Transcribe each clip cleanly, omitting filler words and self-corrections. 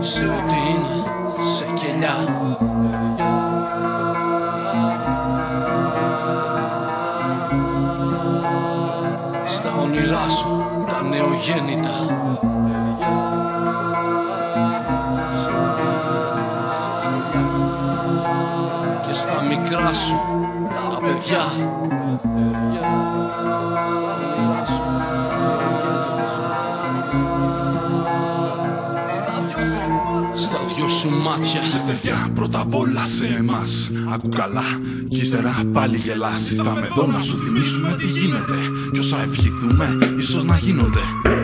Σε ό,τι είναι, σε κελιά. Στα όνειρά σου, τα νεογέννητα. Και στα μικρά σου, τα παιδιά. Στα δυο σου μάτια. Λευτεριά πρώτα απ' όλα σε εμάς. Άκου καλά κι ύστερα πάλι γελάς. Ήρθαμε εδώ να σου θυμίσουμε τι γίνεται. Κι όσα ευχηθούμε ίσως να γίνονται.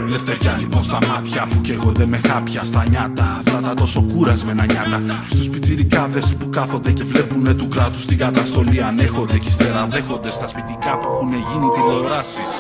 Λευτεριά λοιπόν στα μάτια που καίγονται με χάπια. Στα νιάτα, αυτά τα τόσο κουρασμένα νιάτα. Στους πιτσιρικάδες που κάθονται και βλέπουνε του κράτους την καταστολή. Ανέχονται κι ύστερα δέχονται στα σπιτικά που έχουν γίνει τηλεοράσεις.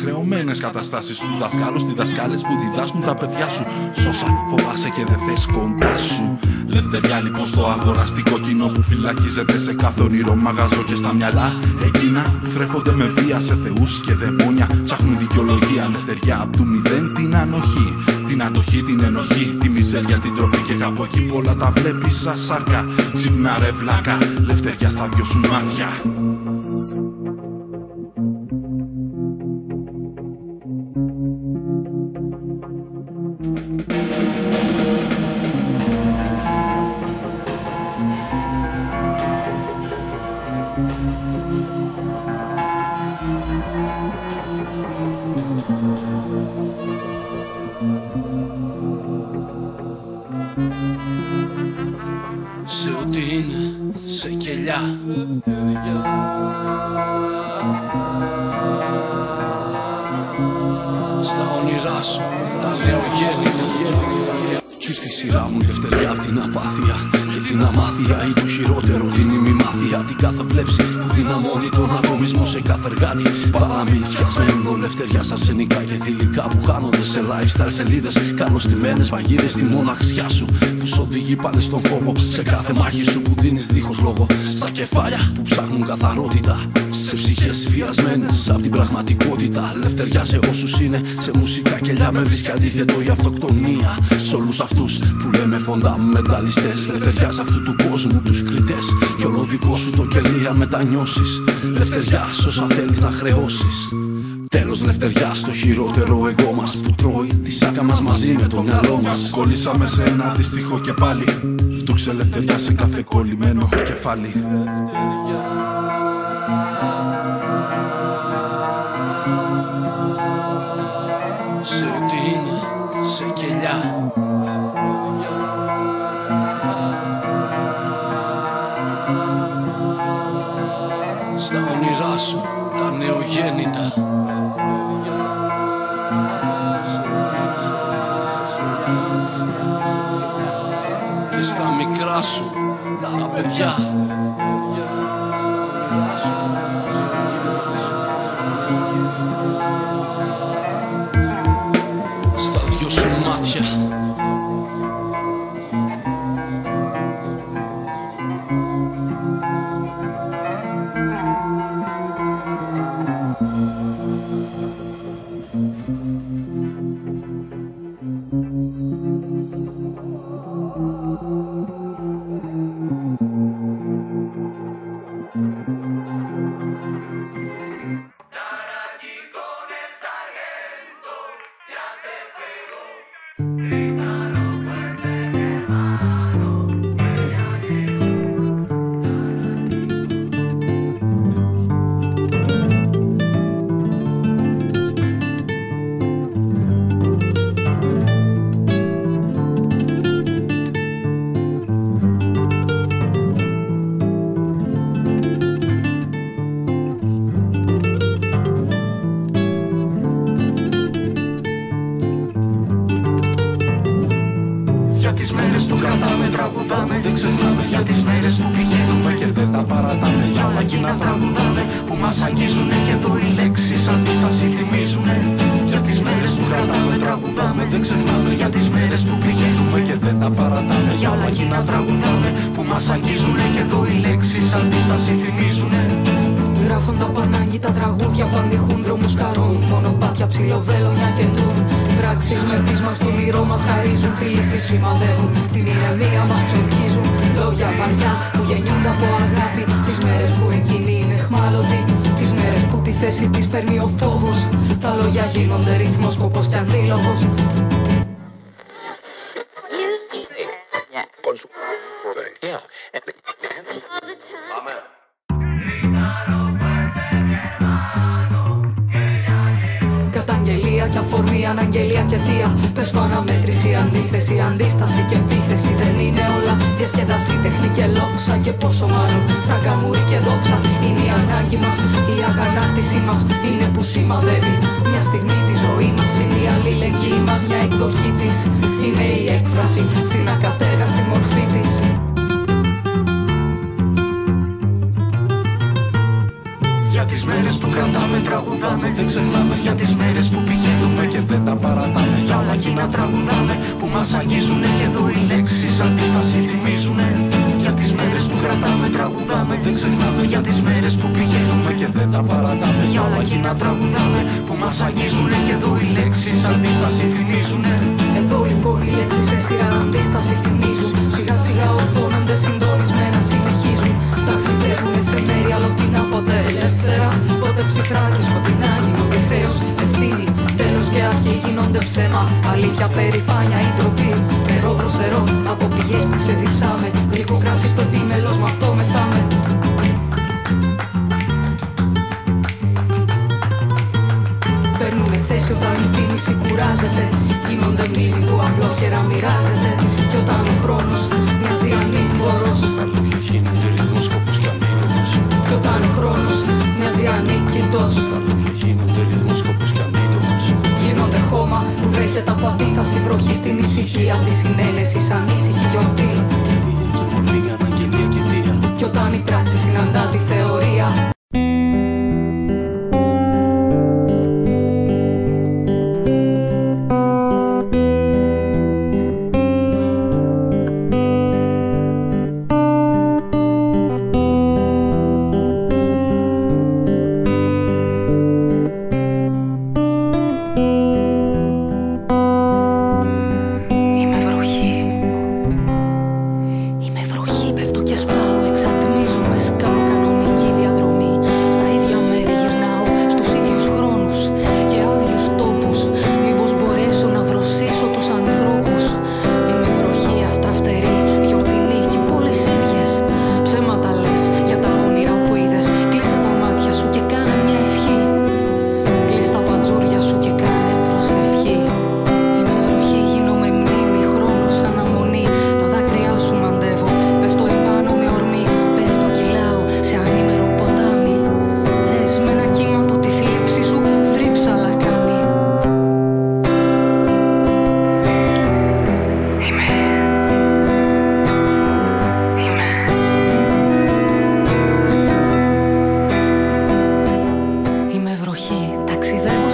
Χρεωμένες καταστάσεις στους δασκάλους, στις δασκάλες που διδάσκουν τα παιδιά σου. Σώσα φοβάσαι και δεν θες κοντά σου. Λευτεριά λοιπόν στο αγοραστικό κοινό που φυλακίζεται σε κάθε όνειρο μαγαζό και στα μυαλά εκείνα που θρέφονται με βία σε θεούς και δαιμόνια. Ψάχνουν δικαιολογία. Λευτεριά απ' του μηδέν την ανοχή. Την αντοχή, την ενοχή, τη μιζέρια, την τροπή. Και κάπου εκεί πολλά τα βλέπεις σαν σάρκα. Ξυπνά ρε βλάκα, λευτεριά στα δυο σου μάτια. Σε ό,τι είναι, σε κελιά. Στα όνειρά σου, τα νεογέννητα. Κι ήρθε η σειρά μου λευτεριά απ' την απάθεια και την αμάθεια, ή το χειρότερο την ημιμάθεια. Την κάθε βλέψη που δυναμώνει τον ατομισμό σε κάθε εργάτη. Παραμύθια σμένουν λευτεριά σαν αρσενικά και θηλυκά που χάνονται σε lifestyle σελίδες. Κάνω στημένες βαγίδες στη μοναξιά σου που σ' οδηγεί πάνε στον φόβο. Σε κάθε μάχη σου που δίνεις δίχως λόγο. Στα κεφάλια που ψάχνουν καθαρότητα. Σε ψυχές φιασμένες απ' την πραγματικότητα. Λευτεριά σε όσους είναι σε μουσικά κελιά. Με βρίσκει αντίθετο η αυτοκτονία. Σ' όλους αυτούς που λέμε φονταμενταλιστές. Λευτεριά σε αυτού του κόσμου τους κριτές. Κι όλο δικό σου το κελί αν μετανιώσεις. Λευτεριά σ' όσα θέλεις να χρεώσεις. Τέλος λευτεριά στο χειρότερο εγώ μας που τρώει τη σάκα μας μαζί με το μυαλό μας. Κολλήσαμε σε ένα αντίστοιχο και πάλι. Φτούξε λευτεριά σε κάθε κολλημένο κεφάλι. Σε ό,τι είναι, σε κελιά. Στα όνειρά σου, τα νεογέννητα. Και στα μικρά σου, τα παιδιά. Στα δυο σου μάτια. σαγίζουνε και εδώ οι λέξεις αντίσταση θυμίζουνε. Για τις μέρες που κρατάμε, τραγουδάμε, δεν ξεχνάμε. Για τις μέρες που πηγαίνουμε και δεν τα παρατάμε. Για όλα εκείνα τραγουδάμε που μας αγγίζουνε και εδώ οι λέξεις αντίσταση θυμίζουνε. Γράφουν τα πανάγκη, τα τραγούδια που αντιχούν, δρόμους καρών, μονοπάτια ψιλοβέλονια κεντούν. Πράξεις με πείσμα στο όνειρό μας χαρίζουν, τη λύθη σημαδεύουν, την ηρεμία μας ξορκίζουν. Λόγια βαριά που γεννιούνται από αγάπη, τις μέρες που εκείνη είναι εχμάλωτη, τις μέρες που τη θέση της παίρνει ο φόβος. Τα λόγια γίνονται ρυθμός, σκοπός και αντίλογος. Καταγγελία και αφορμή, αναγγελία και αιτία. Πες το αναμέτρηση, αντίθεση, αντίσταση και επίθεση. Δεν είναι όλα διασκεδάση, τέχνη και λόξα. Και πόσο μάλλον φραγκαμούρι και δόξα. Είναι η ανάγκη μας, η αγανάκτησή μας. Είναι που σημαδεύει μια στιγμή τη ζωή μας. Είναι η αλληλεγγύη μας, μια εκδοχή της. Είναι η έκφραση στην ακατέργαστη μορφή της. Για τις μέρες που κρατάμε, τραγουδάμε, δεν ξεχνάμε. Για τις μέρες που πηγαίνουμε και δεν τα παρατάμε. Για όλα εκείνα τραγουδάμε που μας αγγίζουνε και εδώ οι λέξεις αντίσταση θυμίζουνε. Για τις μέρες που κρατάμε, τραγουδάμε, δεν ξεχνάμε. Για τις μέρες που πηγαίνουμε και δεν τα παρατάμε. Για όλα εκείνα τραγουδάμε που μας αγγίζουνε και εδώ οι λέξεις αντίσταση θυμίζουνε. Εδώ λοιπόν οι λέξεις σε σειρά αντίσταση θυμίζουν. Σιγά σιγά ορθώνονται, συντονισμένα συνεχίζουν. Ταξιδεύουνε σε μέρη αλλοτινά, ποτέ ελεύθερα, ποτέ ψυχρά και σκοτεινά. Γίνονται χρέος, ευθύνη, τέλος και αρχή γίνονται ψέμα. Αλήθεια, περηφάνεια ή ντροπή. Νερό δροσερό από πηγές που ξεδιψάμε. Γλυκό κράσι που επίμελος, μ' αυτό μεθάμε. Παίρνουνε θέση όταν η θύμηση κουράζεται. Γίνονται μνήμη που απλόχερα μοιράζεται. Και όταν ο χρόνος μοιάζει ανήμπορος, τα λόγια γίνονται ρυθμός, σκοπός και αντίλογος. Και όταν ο χρόνος μοιάζει ανίκητος, τα λόγια γίνονται ρυθμός, σκοπός και αντίλογος. γίνονται χώμα που βρέχεται από αντίθαση, βροχή στην ησυχία της συνέλεσης, ανήσυχη γιορτή. Αναγγελία και φωνή, αναγγελία και αιτία. Κι όταν η πράξη συναντά τη θεωρία, ταξιδεύω